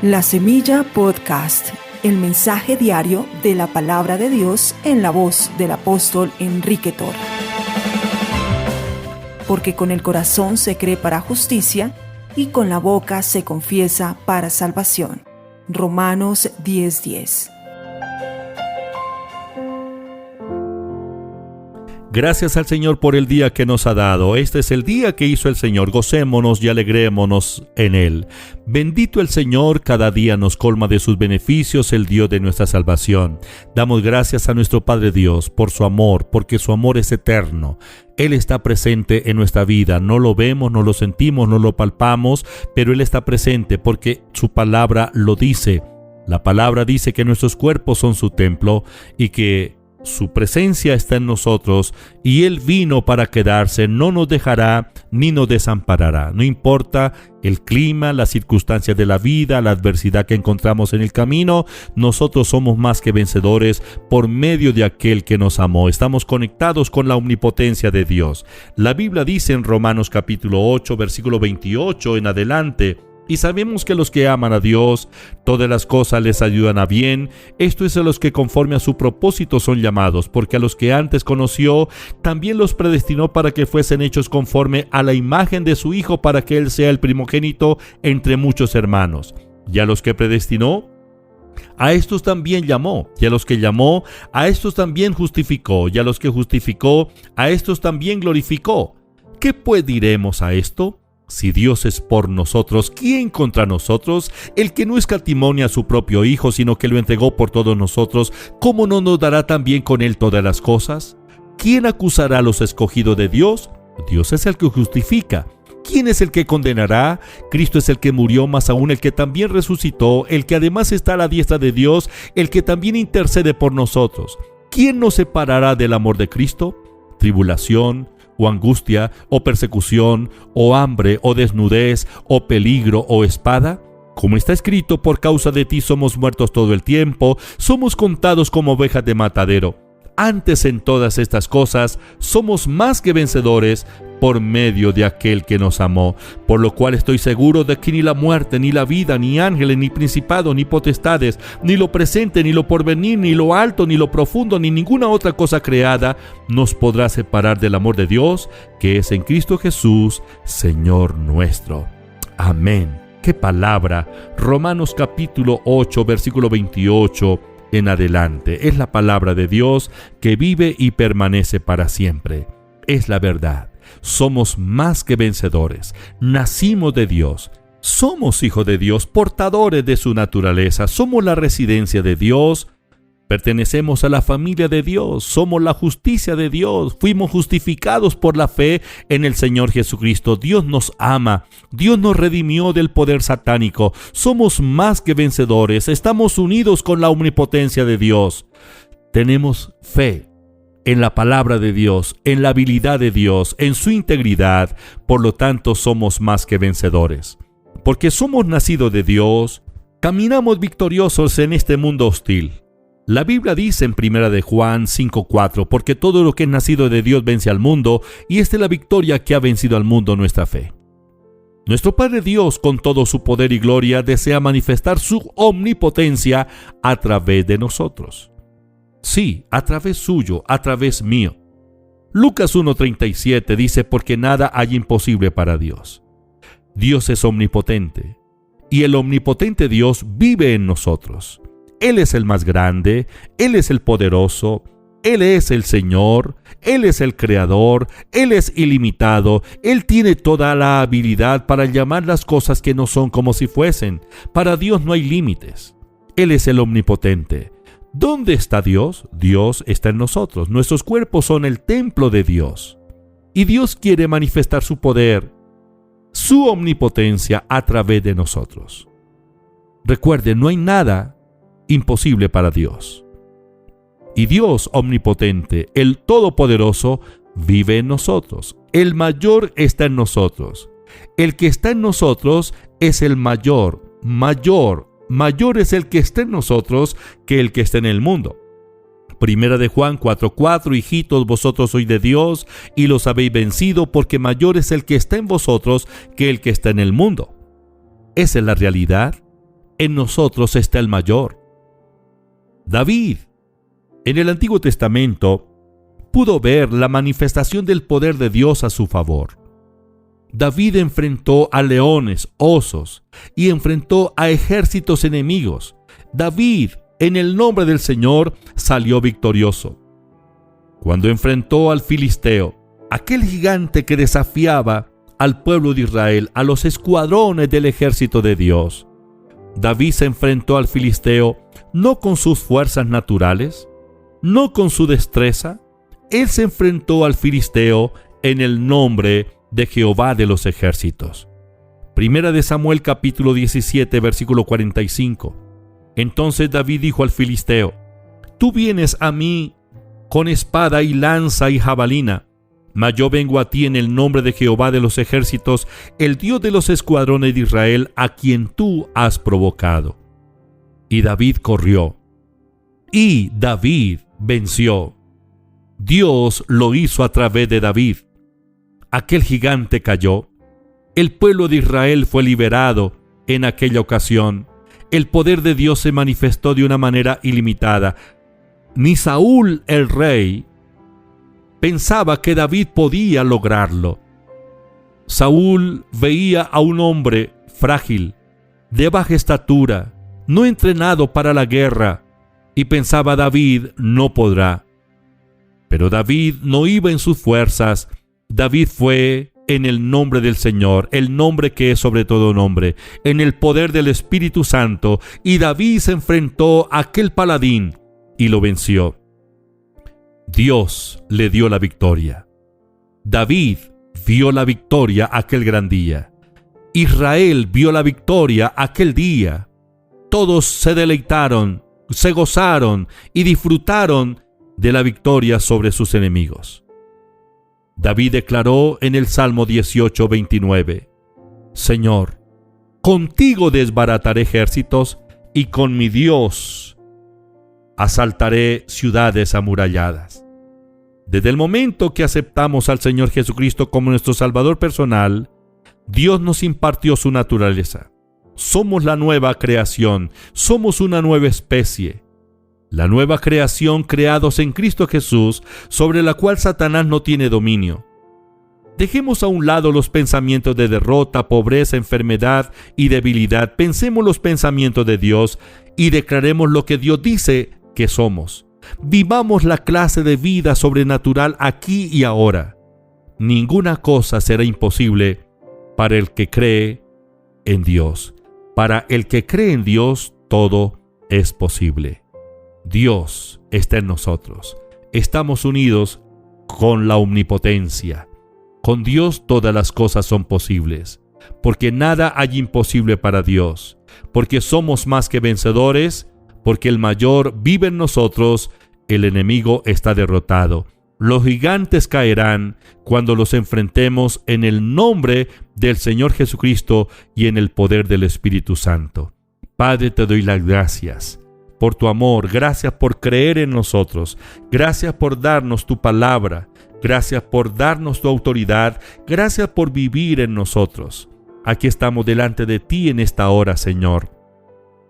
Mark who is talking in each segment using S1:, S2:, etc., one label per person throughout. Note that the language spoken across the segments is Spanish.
S1: La Semilla Podcast, el mensaje diario de la palabra de Dios en la voz del apóstol Enrique Tora. Porque con el corazón se cree para justicia y con la boca se confiesa para salvación. Romanos 10:10.
S2: Gracias al Señor por el día que nos ha dado. Este es el día que hizo el Señor. Gocémonos y alegrémonos en Él. Bendito el Señor, cada día nos colma de sus beneficios, el Dios de nuestra salvación. Damos gracias a nuestro Padre Dios por su amor, porque su amor es eterno. Él está presente en nuestra vida. No lo vemos, no lo sentimos, no lo palpamos, pero Él está presente porque su palabra lo dice. La palabra dice que nuestros cuerpos son su templo y que su presencia está en nosotros y Él vino para quedarse, no nos dejará ni nos desamparará. No importa el clima, las circunstancias de la vida, la adversidad que encontramos en el camino, nosotros somos más que vencedores por medio de aquel que nos amó. Estamos conectados con la omnipotencia de Dios. La Biblia dice en Romanos capítulo 8, versículo 28 en adelante: y sabemos que los que aman a Dios, todas las cosas les ayudan a bien. Esto es a los que conforme a su propósito son llamados, porque a los que antes conoció, también los predestinó para que fuesen hechos conforme a la imagen de su Hijo, para que Él sea el primogénito entre muchos hermanos. Y a los que predestinó, a estos también llamó, y a los que llamó, a estos también justificó, y a los que justificó, a estos también glorificó. ¿Qué pues diremos a esto? Si Dios es por nosotros, ¿quién contra nosotros? El que no escatimó a su propio Hijo, sino que lo entregó por todos nosotros, ¿cómo no nos dará también con Él todas las cosas? ¿Quién acusará a los escogidos de Dios? Dios es el que justifica. ¿Quién es el que condenará? Cristo es el que murió, más aún el que también resucitó, el que además está a la diestra de Dios, el que también intercede por nosotros. ¿Quién nos separará del amor de Cristo? ¿Tribulación, o angustia, o persecución, o hambre, o desnudez, o peligro, o espada? Como está escrito, por causa de ti somos muertos todo el tiempo, somos contados como ovejas de matadero. Antes en todas estas cosas somos más que vencedores por medio de aquel que nos amó, por lo cual estoy seguro de que ni la muerte, ni la vida, ni ángeles, ni principados, ni potestades, ni lo presente, ni lo porvenir, ni lo alto, ni lo profundo, ni ninguna otra cosa creada nos podrá separar del amor de Dios, que es en Cristo Jesús, Señor nuestro. Amén. ¡Qué palabra! Romanos capítulo 8, versículo 28 en adelante. Es la palabra de Dios que vive y permanece para siempre. Es la verdad. Somos más que vencedores. Nacimos de Dios. Somos hijos de Dios, portadores de su naturaleza. Somos la residencia de Dios. Pertenecemos a la familia de Dios. Somos la justicia de Dios. Fuimos justificados por la fe en el Señor Jesucristo. Dios nos ama. Dios nos redimió del poder satánico. Somos más que vencedores. Estamos unidos con la omnipotencia de Dios. Tenemos fe en la palabra de Dios, en la habilidad de Dios, en su integridad. Por lo tanto, somos más que vencedores. Porque somos nacidos de Dios, caminamos victoriosos en este mundo hostil. La Biblia dice en 1 de Juan 5:4, porque todo lo que es nacido de Dios vence al mundo, y esta es la victoria que ha vencido al mundo, nuestra fe. Nuestro Padre Dios, con todo su poder y gloria, desea manifestar su omnipotencia a través de nosotros. Sí, a través suyo, a través mío. Lucas 1:37 dice, porque nada hay imposible para Dios. Dios es omnipotente, y el omnipotente Dios vive en nosotros. Él es el más grande, Él es el poderoso, Él es el Señor, Él es el Creador, Él es ilimitado, Él tiene toda la habilidad para llamar las cosas que no son como si fuesen. Para Dios no hay límites. Él es el omnipotente. ¿Dónde está Dios? Dios está en nosotros. Nuestros cuerpos son el templo de Dios. Y Dios quiere manifestar su poder, su omnipotencia a través de nosotros. Recuerden, no hay nada imposible para Dios. Y Dios omnipotente, el todopoderoso, vive en nosotros. El mayor está en nosotros. El que está en nosotros es el mayor. Mayor es el que está en nosotros que el que está en el mundo. 1 de Juan 4:4, hijitos, vosotros sois de Dios y los habéis vencido, porque mayor es el que está en vosotros que el que está en el mundo. Esa es la realidad. en nosotros está el mayor. David, en el Antiguo Testamento, pudo ver la manifestación del poder de Dios a su favor. David enfrentó a leones, osos, y enfrentó a ejércitos enemigos. David, en el nombre del Señor, salió victorioso. Cuando enfrentó al filisteo, aquel gigante que desafiaba al pueblo de Israel, a los escuadrones del ejército de Dios, David se enfrentó al filisteo no con sus fuerzas naturales, no con su destreza. Él se enfrentó al filisteo en el nombre de Jehová de los ejércitos. Primera de Samuel capítulo 17 versículo 45. Entonces David dijo al filisteo: tú vienes a mí con espada y lanza y jabalina, mas yo vengo a ti en el nombre de Jehová de los ejércitos, el Dios de los escuadrones de Israel, a quien tú has provocado. Y David corrió, y David venció. Dios lo hizo a través de David. Aquel gigante cayó. El pueblo de Israel fue liberado en aquella ocasión. El poder de Dios se manifestó de una manera ilimitada. Ni Saúl el rey pensaba que David podía lograrlo. Saúl veía a un hombre frágil, de baja estatura, no entrenado para la guerra, y pensaba: David no podrá. Pero David no iba en sus fuerzas. David fue en el nombre del Señor, el nombre que es sobre todo nombre, en el poder del Espíritu Santo, y David se enfrentó a aquel paladín y lo venció. Dios le dio la victoria. David vio la victoria aquel gran día. Israel vio la victoria aquel día. Todos se deleitaron, se gozaron y disfrutaron de la victoria sobre sus enemigos. David declaró en el Salmo 18:29: Señor, contigo desbarataré ejércitos y con mi Dios asaltaré ciudades amuralladas. Desde el momento que aceptamos al Señor Jesucristo como nuestro Salvador personal, Dios nos impartió su naturaleza. Somos la nueva creación, somos una nueva especie. La nueva creación creados en Cristo Jesús, sobre la cual Satanás no tiene dominio. Dejemos a un lado los pensamientos de derrota, pobreza, enfermedad y debilidad. Pensemos los pensamientos de Dios y declaremos lo que Dios dice que somos. Vivamos la clase de vida sobrenatural aquí y ahora. Ninguna cosa será imposible para el que cree en Dios. Para el que cree en Dios, todo es posible. Dios está en nosotros. Estamos unidos con la omnipotencia. Con Dios todas las cosas son posibles, porque nada hay imposible para Dios, porque somos más que vencedores, porque el mayor vive en nosotros, el enemigo está derrotado. Los gigantes caerán cuando los enfrentemos en el nombre del Señor Jesucristo y en el poder del Espíritu Santo. Padre, te doy las gracias por tu amor, gracias por creer en nosotros, gracias por darnos tu palabra, gracias por darnos tu autoridad, gracias por vivir en nosotros. Aquí estamos delante de ti en esta hora, Señor.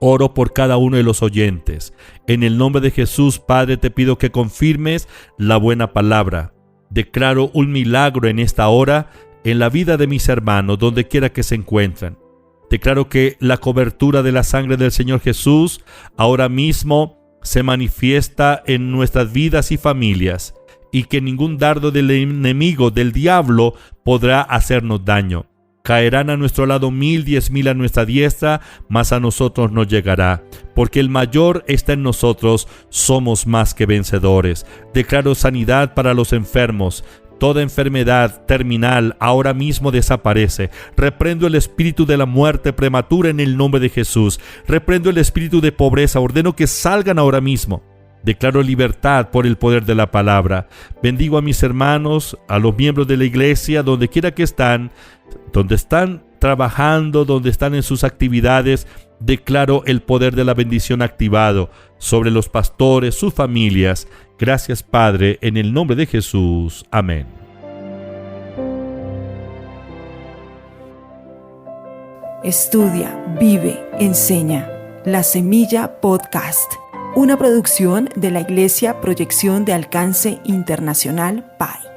S2: Oro por cada uno de los oyentes. En el nombre de Jesús, Padre, te pido que confirmes la buena palabra. Declaro un milagro en esta hora en la vida de mis hermanos, donde quiera que se encuentren. Declaro que la cobertura de la sangre del Señor Jesús ahora mismo se manifiesta en nuestras vidas y familias, y que ningún dardo del enemigo, del diablo, podrá hacernos daño. Caerán a nuestro lado 1000, 10,000 a nuestra diestra, mas a nosotros no llegará, porque el mayor está en nosotros, somos más que vencedores. Declaro sanidad para los enfermos. Toda enfermedad terminal ahora mismo desaparece. Reprendo el espíritu de la muerte prematura en el nombre de Jesús. Reprendo el espíritu de pobreza. Ordeno que salgan ahora mismo. Declaro libertad por el poder de la palabra. Bendigo a mis hermanos, a los miembros de la iglesia, donde quiera que están, donde están trabajando, donde están en sus actividades. Declaro el poder de la bendición activado sobre los pastores, sus familias. Gracias, Padre, en el nombre de Jesús. Amén.
S1: Estudia, vive, enseña. La Semilla Podcast, una producción de la Iglesia Proyección de Alcance Internacional PAI.